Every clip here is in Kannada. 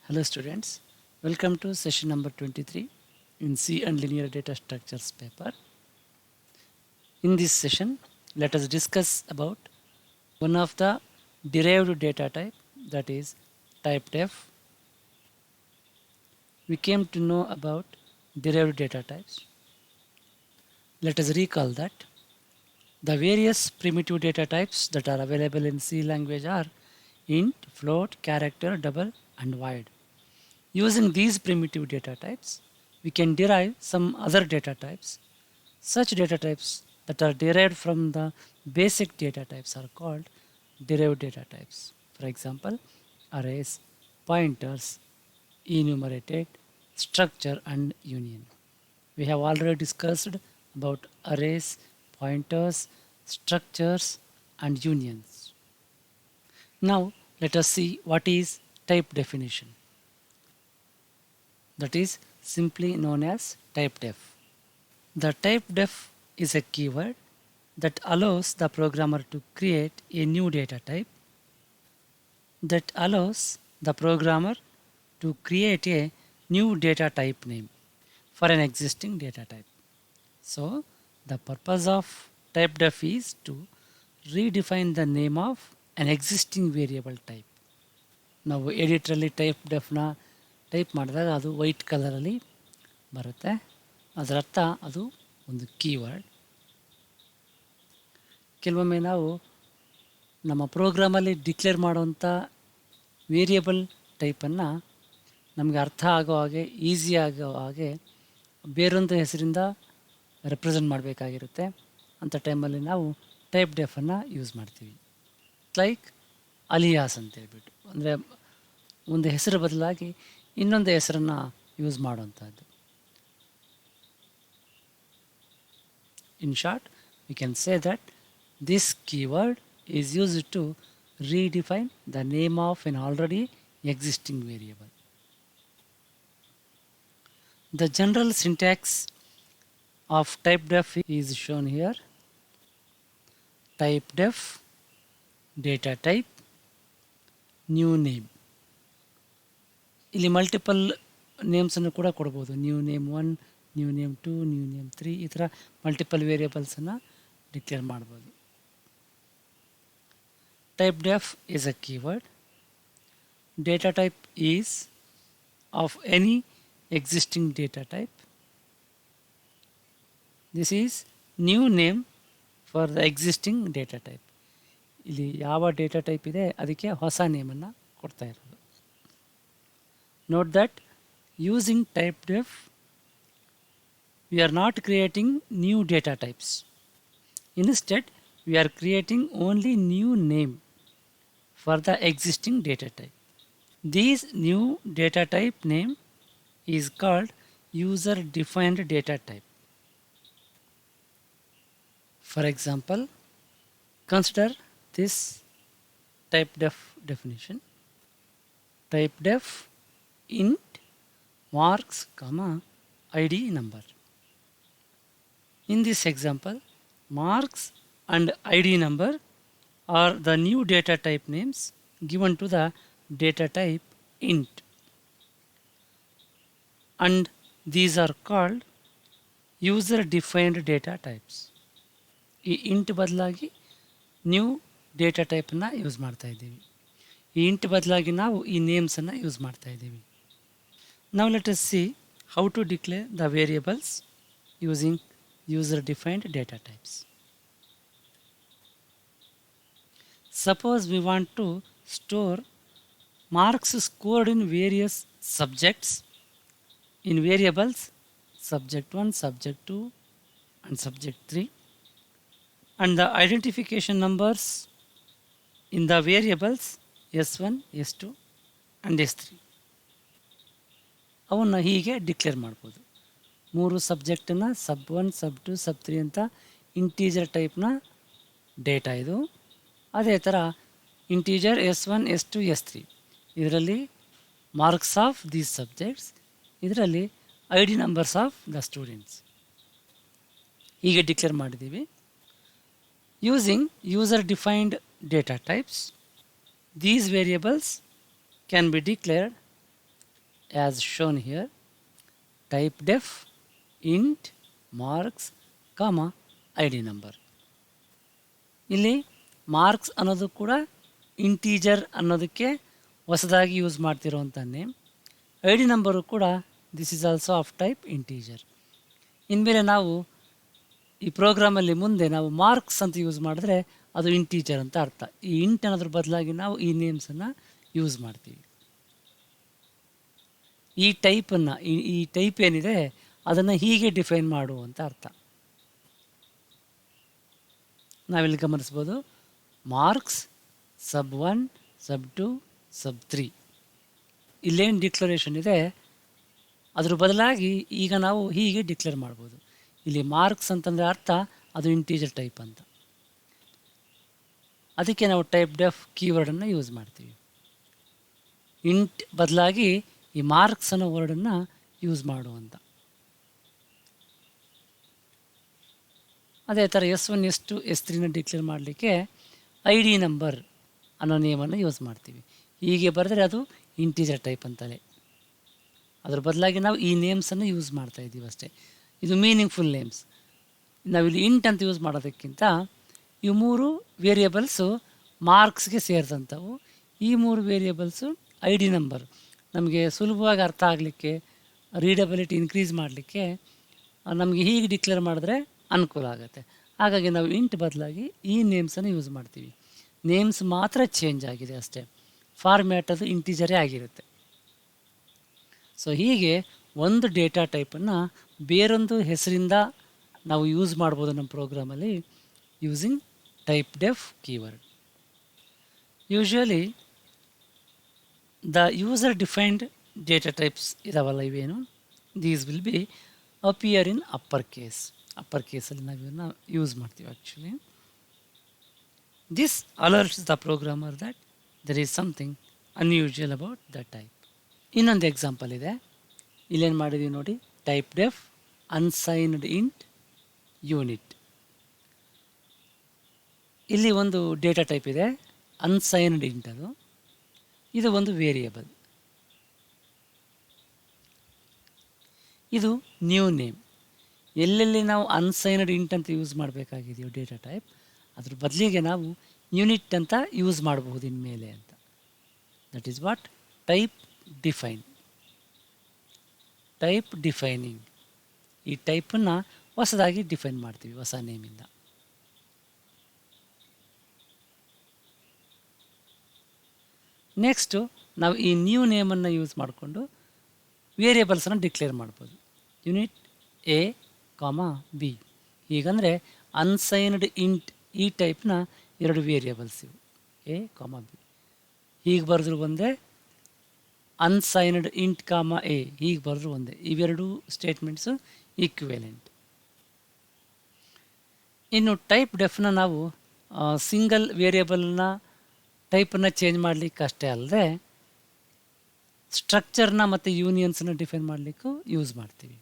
Hello students, welcome to session number 23 in C and Linear Data Structures paper. In this session, let us discuss about one of the derived data type, that is type def. We came to know about derived data types. Let us recall that the various primitive data types that are available in C language are int, float, character, double and void. Using these primitive data types, we can derive some other data types. Such data types that are derived from the basic data types are called derived data types. For example, arrays, pointers, enumerated, structure and union. We have already discussed about arrays, pointers, structures and unions. Now let us see what is type definition. That is simply known as type def. The type def is a keyword that allows the programmer to create a new data type, that allows the programmer to create a new data type name for an existing data type. So the purpose of type def is to redefine the name of an existing variable type. ನಾವು ಎಡಿಟ್ರಲ್ಲಿ ಟೈಪ್ ಡೆಫ್ನ ಟೈಪ್ ಮಾಡಿದಾಗ ಅದು ವೈಟ್ ಕಲರಲ್ಲಿ ಬರುತ್ತೆ. ಅದರರ್ಥ ಅದು ಒಂದು ಕೀವರ್ಡ್. ಕೆಲವೊಮ್ಮೆ ನಾವು ನಮ್ಮ ಪ್ರೋಗ್ರಾಮಲ್ಲಿ ಡಿಕ್ಲೇರ್ ಮಾಡುವಂಥ ವೇರಿಯಬಲ್ ಟೈಪನ್ನು ನಮಗೆ ಅರ್ಥ ಆಗೋ ಹಾಗೆ ಈಸಿ ಆಗೋ ಹಾಗೆ ಬೇರೊಂದು ಹೆಸರಿಂದ ರೆಪ್ರೆಸೆಂಟ್ ಮಾಡಬೇಕಾಗಿರುತ್ತೆ. ಅಂಥ ಟೈಮಲ್ಲಿ ನಾವು ಟೈಪ್ ಡೆಫನ್ನು ಯೂಸ್ ಮಾಡ್ತೀವಿ. ಲೈಕ್ ಅಲಿಯಾಸ್ ಅಂತೇಳ್ಬಿಟ್ಟು, ಅಂದರೆ ಒಂದು ಹೆಸರು ಬದಲಾಗಿ ಇನ್ನೊಂದು ಹೆಸರನ್ನು ಯೂಸ್ ಮಾಡುವಂಥದ್ದು. In short, we can say that this keyword is used to redefine the name of an already existing variable. The general syntax of type def is shown here. Type def, data type, new name. ಇಲ್ಲಿ ಮಲ್ಟಿಪಲ್ ನೇಮ್ಸನ್ನು ಕೂಡ ಕೊಡ್ಬೋದು. New name 1, new name 2, new name 3, ಈ ಥರ ಮಲ್ಟಿಪಲ್ ವೇರಿಯಬಲ್ಸನ್ನು ಡಿಕ್ಲೇರ್ ಮಾಡ್ಬೋದು. Type deaf is a keyword. Data type is of any existing data type. This is new name for the existing data type. ಇಲ್ಲಿ ಯಾವ ಡೇಟಾ ಟೈಪ್ ಇದೆ ಅದಕ್ಕೆ ಹೊಸ ನೇಮನ್ನು ಕೊಡ್ತಾ ಇರೋದು. Note that using type def, we are not creating new data types. Instead, we are creating only new name for the existing data type. This new data type name is called user defined data type. For example, consider this type def definition. Type def int marks comma id number. In this example, marks and id number are the new data type names given to the data type int, and these are called user defined data types. ಈ ಇಂಟ್ ಬದಲಾಗಿ ನ್ಯೂ ಡೇಟಾ ಟೈಪನ್ನು ಯೂಸ್ ಮಾಡ್ತಾ ಇದ್ದೀವಿ. ಈ ಇಂಟ್ ಬದಲಾಗಿ ನಾವು ಈ ನೇಮ್ಸನ್ನು ಯೂಸ್ ಮಾಡ್ತಾ ಇದ್ದೀವಿ. Now let us see how to declare the variables using user defined data types. Suppose we want to store marks scored in various subjects in variables subject 1, subject 2 and subject 3, and the identification numbers in the variables S1, S2 and S3. ಅವನ್ನು ಹೀಗೆ ಡಿಕ್ಲೇರ್ ಮಾಡ್ಬೋದು. 3 ಸಬ್ಜೆಕ್ಟನ್ನು ಸಬ್ 1, ಸಬ್ 2, ಸಬ್ 3 ಅಂತ ಇಂಟೀಜರ್ ಟೈಪ್ನ ಡೇಟಾ ಇದು. ಅದೇ ಥರ ಇಂಟೀಜರ್ S1, S2, S3 ಇದರಲ್ಲಿ ಮಾರ್ಕ್ಸ್ ಆಫ್ ದೀಸ್ ಸಬ್ಜೆಕ್ಟ್ಸ್, ಇದರಲ್ಲಿ I D numbers of the students. ಹೀಗೆ ಡಿಕ್ಲೇರ್ ಮಾಡಿದ್ದೀವಿ. Using user defined data types, these variables can be declared as shown here, type def int marks comma ID number. ಇಲ್ಲಿ ಮಾರ್ಕ್ಸ್ ಅನ್ನೋದು ಕೂಡ ಇಂಟೀಜರ್ ಅನ್ನೋದಕ್ಕೆ ಹೊಸದಾಗಿ ಯೂಸ್ ಮಾಡ್ತಿರೋವಂಥ ನೇಮ್. ಐ ಡಿ ನಂಬರು ಕೂಡ this is also of type integer. ಇನ್ಮೇಲೆ ನಾವು ಈ ಪ್ರೋಗ್ರಾಮಲ್ಲಿ ಮುಂದೆ ನಾವು ಮಾರ್ಕ್ಸ್ ಅಂತ ಯೂಸ್ ಮಾಡಿದ್ರೆ ಅದು ಇಂಟೀಜರ್ ಅಂತ ಅರ್ಥ. ಈ ಇಂಟ್ ಅನ್ನೋದ್ರ ಬದಲಾಗಿ ನಾವು ಈ ನೇಮ್ಸನ್ನು ಯೂಸ್ ಮಾಡ್ತೀವಿ. ಈ ಟೈಪನ್ನು ಈ ಟೈಪ್ ಏನಿದೆ ಅದನ್ನು ಹೀಗೆ ಡಿಫೈನ್ ಮಾಡು ಅಂತ ಅರ್ಥ. ನಾವಿಲ್ಲಿ ಗಮನಿಸ್ಬೋದು, ಮಾರ್ಕ್ಸ್ sub1 sub2 sub3 ಇಲ್ಲೇನು ಡಿಕ್ಲರೇಷನ್ ಇದೆ ಅದ್ರ ಬದಲಾಗಿ ಈಗ ನಾವು ಹೀಗೆ ಡಿಕ್ಲೇರ್ ಮಾಡ್ಬೋದು. ಇಲ್ಲಿ ಮಾರ್ಕ್ಸ್ ಅಂತಂದರೆ ಅರ್ಥ ಅದು ಇಂಟೀಜರ್ ಟೈಪ್ ಅಂತ. ಅದಕ್ಕೆ ನಾವು ಟೈಪ್ ಡೆಫ್ ಕೀವರ್ಡನ್ನು ಯೂಸ್ ಮಾಡ್ತೀವಿ. ಇಂಟ್ ಬದಲಾಗಿ ಈ ಮಾರ್ಕ್ಸ್ ಅನ್ನೋ ವರ್ಡನ್ನು ಯೂಸ್ ಮಾಡುವಂಥ. ಅದೇ ಥರ S1 S2 S3ನ ಡಿಕ್ಲೇರ್ ಮಾಡಲಿಕ್ಕೆ ಐ ಡಿ ನಂಬರ್ ಅನ್ನೋ ನೇಮನ್ನು ಯೂಸ್ ಮಾಡ್ತೀವಿ. ಹೀಗೆ ಬರೆದ್ರೆ ಅದು ಇಂಟೀಜರ್ ಟೈಪ್ ಅಂತಲೇ. ಅದ್ರ ಬದಲಾಗಿ ನಾವು ಈ ನೇಮ್ಸನ್ನು ಯೂಸ್ ಮಾಡ್ತಾಯಿದ್ದೀವಿ ಅಷ್ಟೇ. ಇದು ಮೀನಿಂಗ್ಫುಲ್ ನೇಮ್ಸ್. ನಾವಿಲ್ಲಿ ಇಂಟ್ ಅಂತ ಯೂಸ್ ಮಾಡೋದಕ್ಕಿಂತ ಈ 3 ವೇರಿಯೇಬಲ್ಸು ಮಾರ್ಕ್ಸ್ಗೆ ಸೇರಿದಂಥವು. ಈ 3 ವೇರಿಯೇಬಲ್ಸು ಐ ಡಿ ನಂಬರ್ ನಮಗೆ ಸುಲಭವಾಗಿ ಅರ್ಥ ಆಗಲಿಕ್ಕೆ, ರೀಡಬಿಲಿಟಿ ಇನ್ಕ್ರೀಸ್ ಮಾಡಲಿಕ್ಕೆ ನಮಗೆ ಹೀಗೆ ಡಿಕ್ಲೇರ್ ಮಾಡಿದ್ರೆ ಅನುಕೂಲ ಆಗುತ್ತೆ. ಹಾಗಾಗಿ ನಾವು ಇಂಟ್ ಬದಲಾಗಿ ಈ ನೇಮ್ಸನ್ನು ಯೂಸ್ ಮಾಡ್ತೀವಿ. ನೇಮ್ಸ್ ಮಾತ್ರ ಚೇಂಜ್ ಆಗಿದೆ ಅಷ್ಟೇ, ಫಾರ್ಮ್ಯಾಟ್ ಅದು ಇಂಟೀಜರೇ ಆಗಿರುತ್ತೆ. ಸೊ ಹೀಗೆ ಒಂದು ಡೇಟಾ ಟೈಪನ್ನು ಬೇರೊಂದು ಹೆಸರಿಂದ ನಾವು ಯೂಸ್ ಮಾಡ್ಬೋದು ನಮ್ಮ ಪ್ರೋಗ್ರಾಮಲ್ಲಿ using type def keyword. Usually the user defined data types ಇದಾವಲ್ಲ ಇವೇನು, these will be appear in upper ಕೇಸಲ್ಲಿ ನಾವು ಇವನ್ನ ಯೂಸ್ ಮಾಡ್ತೀವಿ. Actually this alerts the programmer that there is something unusual about the type. ಇನ್ನೊಂದು ಎಕ್ಸಾಂಪಲ್ ಇದೆ, ಇಲ್ಲೇನು ಮಾಡಿದ್ದೀವಿ ನೋಡಿ, type def unsigned int unit. ಇಲ್ಲಿ ಒಂದು ಡೇಟಾ ಟೈಪ್ ಇದೆ ಅನ್ಸೈನ್ಡ್ ಇಂಟ್. ಇದು ಒಂದು ವೇರಿಯೇಬಲ್. ಇದು ನ್ಯೂ ನೇಮ್. ಎಲ್ಲೆಲ್ಲಿ ನಾವು ಅನ್ಸೈನ್ಡ್ ಇಂಟ್ ಅಂತ ಯೂಸ್ ಮಾಡಬೇಕಾಗಿದೆಯೋ ಡೇಟಾ ಟೈಪ್, ಅದ್ರ ಬದಲಿಗೆ ನಾವು ಯೂನಿಟ್ ಅಂತ ಯೂಸ್ ಮಾಡಬಹುದು ಇನ್ಮೇಲೆ ಅಂತ. That is what type defining. ಈ ಟೈಪನ್ನು ಹೊಸದಾಗಿ ಡಿಫೈನ್ ಮಾಡ್ತೀವಿ ಹೊಸ ನೇಮಿಂದ. ನೆಕ್ಸ್ಟು ನಾವು ಈ ನ್ಯೂ ನೇಮನ್ನು ಯೂಸ್ ಮಾಡಿಕೊಂಡು ವೇರಿಯೇಬಲ್ಸನ್ನು ಡಿಕ್ಲೇರ್ ಮಾಡ್ಬೋದು. Unit a comma b. ಹೀಗಂದರೆ ಅನ್ಸೈನ್ಡ್ ಇಂಟ್ ಈ ಟೈಪ್ನ 2 ವೇರಿಯೇಬಲ್ಸ್ ಇವು, ಎ ಕಾಮಾ ಬಿ. ಹೀಗೆ ಬರೆದ್ರು ಒಂದೇ, ಅನ್ಸೈನ್ಡ್ ಇಂಟ್ ಕಾಮಾ ಎ ಹೀಗೆ ಬರೆದ್ರು ಒಂದೇ. ಇವೆರಡು ಸ್ಟೇಟ್ಮೆಂಟ್ಸು ಈಕ್ವಿವೆಲೆಂಟ್. ಇನ್ನು ಟೈಪ್ ಡೆಫ್ನ ನಾವು ಸಿಂಗಲ್ ವೇರಿಯೇಬಲ್ನ ಟೈಪನ್ನು ಚೇಂಜ್ ಮಾಡಲಿಕ್ಕೆ ಅಷ್ಟೇ ಅಲ್ಲದೆ ಸ್ಟ್ರಕ್ಚರ್ನ ಮತ್ತು ಯೂನಿಯನ್ಸನ್ನ ಡಿಫೈನ್ ಮಾಡಲಿಕ್ಕೂ ಯೂಸ್ ಮಾಡ್ತೀವಿ.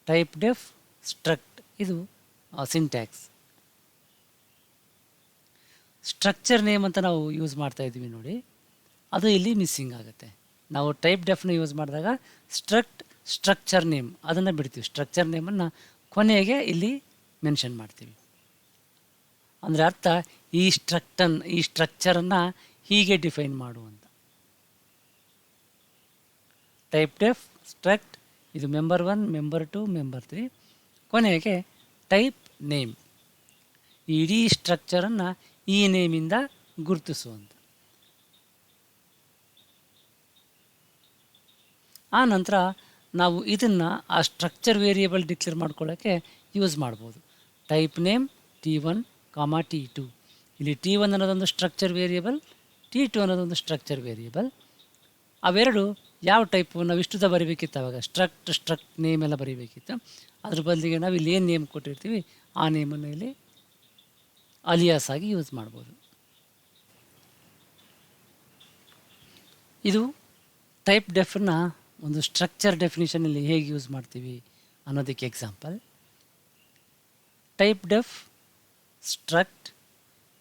ಟೈಪ್ ಡೆಫ್ ಸ್ಟ್ರಕ್ಟ್ ಇದು ಸಿಂಟ್ಯಾಕ್ಸ್. ಸ್ಟ್ರಕ್ಚರ್ ನೇಮ್ ಅಂತ ನಾವು ಯೂಸ್ ಮಾಡ್ತಾ ಇದ್ದೀವಿ ನೋಡಿ, ಅದು ಇಲ್ಲಿ ಮಿಸ್ಸಿಂಗ್ ಆಗುತ್ತೆ. ನಾವು ಟೈಪ್ ಡೆಫ್ನ ಯೂಸ್ ಮಾಡಿದಾಗ ಸ್ಟ್ರಕ್ಚರ್ ನೇಮ್ ಅದನ್ನು ಬಿಡ್ತೀವಿ. ಸ್ಟ್ರಕ್ಚರ್ ನೇಮನ್ನು ಕೊನೆಗೆ ಇಲ್ಲಿ ಮೆನ್ಷನ್ ಮಾಡ್ತೀವಿ. ಅಂದರೆ ಅರ್ಥ ಈ ಸ್ಟ್ರಕ್ಚರನ್ನು ಹೀಗೆ ಡಿಫೈನ್ ಮಾಡುವಂತ. ಟೈಪ್ ಡೆಫ್ ಸ್ಟ್ರಕ್ಟ್ ಇದು ಮೆಂಬರ್ 1 ಮೆಂಬರ್ 2 ಮೆಂಬರ್ 3, ಕೊನೆಗೆ ಟೈಪ್ ನೇಮ್. ಇಡೀ ಸ್ಟ್ರಕ್ಚರನ್ನು ಈ ನೇಮಿಂದ ಗುರುತಿಸುವಂಥ. ಆ ನಂತರ ನಾವು ಇದನ್ನು ಆ ಸ್ಟ್ರಕ್ಚರ್ ವೇರಿಯೇಬಲ್ ಡಿಕ್ಲೇರ್ ಮಾಡ್ಕೊಳ್ಳೋಕ್ಕೆ ಯೂಸ್ ಮಾಡ್ಬೋದು. Type name T1 comma T2. ಇಲ್ಲಿ T1 ಅನ್ನೋದೊಂದು ಸ್ಟ್ರಕ್ಚರ್ ವೇರಿಯೇಬಲ್, T2 ಅನ್ನೋದೊಂದು ಸ್ಟ್ರಕ್ಚರ್ ವೇರಿಯೇಬಲ್. ಅವೆರಡು ಯಾವ ಟೈಪು ನಾವು ಇಷ್ಟುದ ಬರೀಬೇಕಿತ್ತು, ಅವಾಗ ಸ್ಟ್ರಕ್ಟ್ ನೇಮ್ ಎಲ್ಲ ಬರೀಬೇಕಿತ್ತು. ಅದ್ರ ಬದಲಿಗೆ ನಾವು ಇಲ್ಲಿ ಏನು ನೇಮ್ ಕೊಟ್ಟಿರ್ತೀವಿ ಆ ನೇಮನ್ನು ಇಲ್ಲಿ ಅಲಿಯಾಸ್ ಆಗಿ ಯೂಸ್ ಮಾಡ್ಬೋದು. ಇದು ಟೈಪ್ ಡೆಫ್ನ ಒಂದು ಸ್ಟ್ರಕ್ಚರ್ ಡೆಫಿನಿಷನಲ್ಲಿ ಹೇಗೆ ಯೂಸ್ ಮಾಡ್ತೀವಿ ಅನ್ನೋದಕ್ಕೆ ಎಕ್ಸಾಂಪಲ್. ಟೈಪ್ ಡೆಫ್ ಸ್ಟ್ರಕ್ಟ್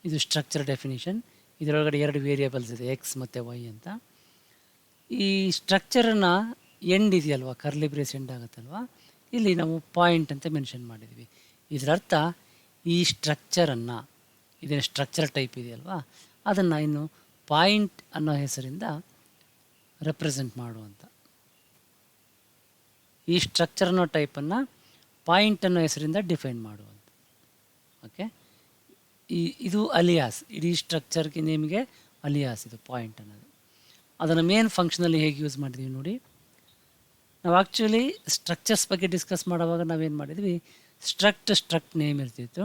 ಇದು ಸ್ಟ್ರಕ್ಚರ್ ಡೆಫಿನಿಷನ್. ಇದರೊಳಗಡೆ 2 ವೇರಿಯೇಬಲ್ಸ್ ಇದೆ, ಎಕ್ಸ್ ಮತ್ತು ವೈ ಅಂತ. ಈ ಸ್ಟ್ರಕ್ಚರನ್ನು ಎಂಡ್ ಇದೆಯಲ್ವ, ಕರ್ಲಿ ಬ್ರೇಸ್ ಎಂಡ್ ಆಗುತ್ತಲ್ವ, ಇಲ್ಲಿ ನಾವು ಪಾಯಿಂಟ್ ಅಂತ ಮೆನ್ಷನ್ ಮಾಡಿದ್ವಿ. ಇದರರ್ಥ ಈ ಸ್ಟ್ರಕ್ಚರನ್ನು, ಇದೇನು ಸ್ಟ್ರಕ್ಚರ್ ಟೈಪ್ ಇದೆಯಲ್ವ, ಅದನ್ನು ಇನ್ನು ಪಾಯಿಂಟ್ ಅನ್ನೋ ಹೆಸರಿಂದ ರೆಪ್ರೆಸೆಂಟ್ ಮಾಡುವಂಥ, ಈ ಸ್ಟ್ರಕ್ಚರ್ ಅನ್ನೋ ಟೈಪನ್ನು ಪಾಯಿಂಟ್ ಅನ್ನೋ ಹೆಸರಿಂದ ಡಿಫೈನ್ ಮಾಡುವಂಥ. ಓಕೆ, ಇದು ಅಲಿಯಾಸ್, ಇಡೀ ಸ್ಟ್ರಕ್ಚರ್ಗೆ ನೇಮ್ಗೆ ಅಲಿಯಾಸ್ ಇದು ಪಾಯಿಂಟ್ ಅನ್ನೋದು. ಅದನ್ನು ಮೇನ್ ಫಂಕ್ಷನಲ್ಲಿ ಹೇಗೆ ಯೂಸ್ ಮಾಡಿದ್ವಿ ನೋಡಿ. ನಾವು ಆ್ಯಕ್ಚುಲಿ ಸ್ಟ್ರಕ್ಚರ್ಸ್ ಬಗ್ಗೆ ಡಿಸ್ಕಸ್ ಮಾಡುವಾಗ ನಾವೇನು ಮಾಡಿದ್ವಿ, ಸ್ಟ್ರಕ್ಟ್ ನೇಮ್ ಇರ್ತಿತ್ತು.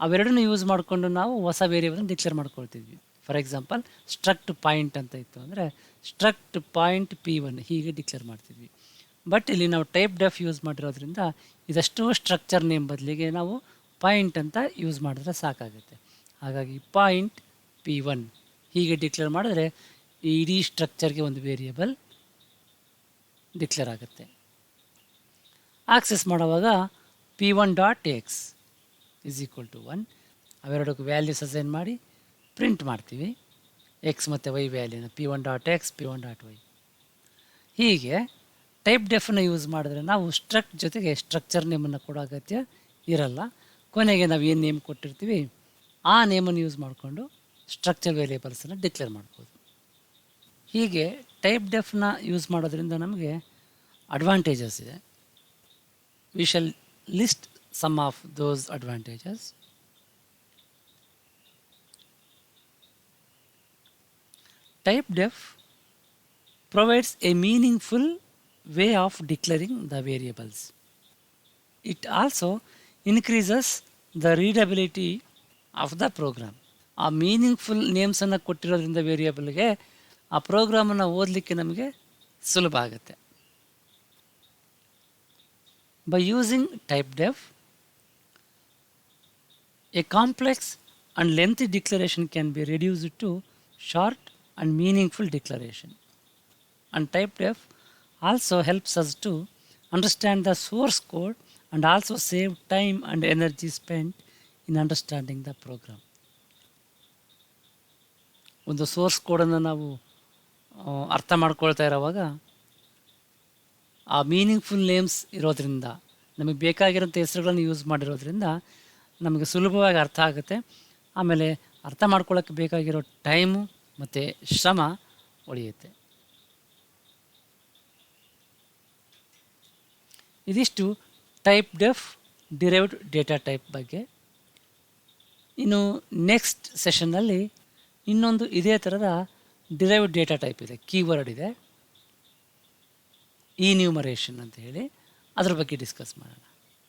ಅವೆರಡನ್ನೂ ಯೂಸ್ ಮಾಡಿಕೊಂಡು ನಾವು ಹೊಸ ವೇರಿಯೇಬಲ್ನ ಡಿಕ್ಲೇರ್ ಮಾಡ್ಕೊಳ್ತಿದ್ವಿ. ಫಾರ್ ಎಕ್ಸಾಂಪಲ್ ಸ್ಟ್ರಕ್ಟ್ ಪಾಯಿಂಟ್ ಅಂತ ಇತ್ತು ಅಂದರೆ ಸ್ಟ್ರಕ್ಟ್ ಪಾಯಿಂಟ್ P1 ಹೀಗೆ ಡಿಕ್ಲೇರ್ ಮಾಡ್ತಿದ್ವಿ. ಬಟ್ ಇಲ್ಲಿ ನಾವು ಟೈಪ್ ಡೆಫ್ ಯೂಸ್ ಮಾಡಿರೋದ್ರಿಂದ ಇದಷ್ಟು ಸ್ಟ್ರಕ್ಚರ್ ನೇಮ್ ಬದಲಿಗೆ ನಾವು ಪಾಯಿಂಟ್ ಅಂತ ಯೂಸ್ ಮಾಡಿದ್ರೆ ಸಾಕಾಗುತ್ತೆ. ಹಾಗಾಗಿ ಪಾಯಿಂಟ್ P1 ಹೀಗೆ ಡಿಕ್ಲೇರ್ ಮಾಡಿದ್ರೆ ಈ ಇಡೀ ಸ್ಟ್ರಕ್ಚರ್ಗೆ ಒಂದು ವೇರಿಯೇಬಲ್ ಡಿಕ್ಲೇರ್ ಆಗುತ್ತೆ. ಆಕ್ಸೆಸ್ ಮಾಡುವಾಗ P1.x ಈಸ್ ಈಕ್ವಲ್ ಟು 1, ಅವೆರಡಕ್ಕೂ ವ್ಯಾಲ್ಯೂಸ್ ಅಸೈನ್ ಮಾಡಿ ಪ್ರಿಂಟ್ ಮಾಡ್ತೀವಿ. ಎಕ್ಸ್ ಮತ್ತು ವೈ ವ್ಯಾಲ್ಯೂನ P1.x P1.y. ಹೀಗೆ ಟೈಪ್ ಡೆಫನ್ನು ಯೂಸ್ ಮಾಡಿದ್ರೆ ನಾವು ಸ್ಟ್ರಕ್ಟ್ ಜೊತೆಗೆ ಸ್ಟ್ರಕ್ಚರ್ ನೇಮನ್ನು ಕೊಡೋ ಅಗತ್ಯ ಇರಲ್ಲ. ಕೊನೆಗೆ ನಾವು ಏನು ನೇಮ್ ಕೊಟ್ಟಿರ್ತೀವಿ ಆ ನೇಮನ್ನು ಯೂಸ್ ಮಾಡಿಕೊಂಡು ಸ್ಟ್ರಕ್ಚರ್ ವೇರಿಯೇಬಲ್ಸನ್ನು ಡಿಕ್ಲೇರ್ ಮಾಡ್ಬೋದು. ಹೀಗೆ ಟೈಪ್ ಡೆಫ್ನ ಯೂಸ್ ಮಾಡೋದ್ರಿಂದ ನಮಗೆ ಅಡ್ವಾಂಟೇಜಸ್ ಇದೆ. We shall list some of those advantages. Type def provides a meaningful way of declaring the variables. It also increases the readability of the program. ಆ ಮೀನಿಂಗ್ಫುಲ್ ನೇಮ್ಸನ್ನು ಕೊಟ್ಟಿರೋದ್ರಿಂದ ವೇರಿಯೇಬಲ್ಗೆ ಆ ಪ್ರೋಗ್ರಾಮನ್ನು ಓದಲಿಕ್ಕೆ ನಮಗೆ ಸುಲಭ ಆಗುತ್ತೆ. By using type def, a complex and lengthy declaration can be reduced to short and meaningful declaration. And type def also helps us to understand the source code and also save time and energy spent in understanding the program. ಒಂದು ಸೋರ್ಸ್ ಕೋಡನ್ನು ನಾವು ಅರ್ಥ ಮಾಡ್ಕೊಳ್ತಾ ಇರೋವಾಗ ಆ ಮೀನಿಂಗ್ಫುಲ್ ನೇಮ್ಸ್ ಇರೋದ್ರಿಂದ, ನಮಗೆ ಬೇಕಾಗಿರೋಂಥ ಹೆಸರುಗಳನ್ನು ಯೂಸ್ ಮಾಡಿರೋದ್ರಿಂದ ನಮಗೆ ಸುಲಭವಾಗಿ ಅರ್ಥ ಆಗುತ್ತೆ. ಆಮೇಲೆ ಅರ್ಥ ಮಾಡ್ಕೊಳ್ಳೋಕ್ಕೆ ಬೇಕಾಗಿರೋ ಟೈಮು ಮತ್ತು ಶ್ರಮ ಉಳಿಯುತ್ತೆ. ಇದಿಷ್ಟು typedef derived data type ಬಗ್ಗೆ. ಇನ್ನು ನೆಕ್ಸ್ಟ್ ಸೆಷನ್ನಲ್ಲಿ ಇನ್ನೊಂದು ಇದೇ ಥರದ ಡಿರೈವ್ಡ್ ಡೇಟಾ ಟೈಪ್ ಇದೆ, ಕೀವರ್ಡ್ ಇದೆ, ಇನ್ಯೂಮರೇಷನ್ ಅಂತ ಹೇಳಿ, ಅದ್ರ ಬಗ್ಗೆ ಡಿಸ್ಕಸ್ ಮಾಡೋಣ.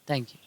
Thank you.